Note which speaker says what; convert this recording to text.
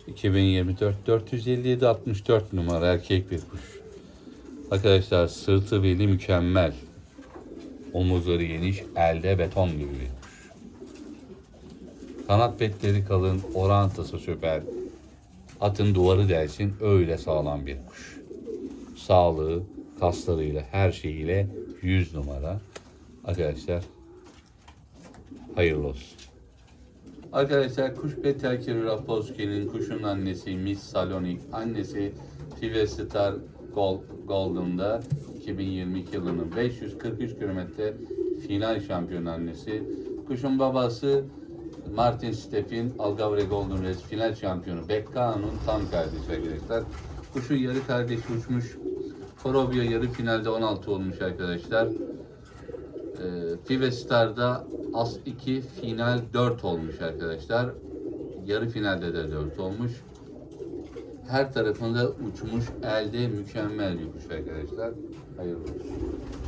Speaker 1: 2024 457 64 numara erkek bir kuş. Arkadaşlar sırtı beli mükemmel. Omuzları geniş, elde beton gibi bir kuş. Kanat petleri kalın, orantısı süper. Atın duvarı delsin, öyle sağlam bir kuş. Sağlığı, kaslarıyla, her şeyiyle 100 numara. Arkadaşlar hayırlı olsun. Arkadaşlar kuş Peter Kirilapovski'nin kuşun annesi Miss Salonik, annesi Tvestar Golden'da 2022 yılının 543 kilometre final şampiyonu annesi. Kuşun babası Martin Steffin Algavre Golden Race final şampiyonu Becca'nın tam kardeşi arkadaşlar. Kuşun yarı kardeşi uçmuş. Korobya yarı finalde 16 olmuş arkadaşlar. Tvestar'da As 2 final 4 olmuş arkadaşlar. Yarı finalde de 4 olmuş. Her tarafında uçmuş, elde mükemmel bir kuş arkadaşlar. Hayırlı olsun.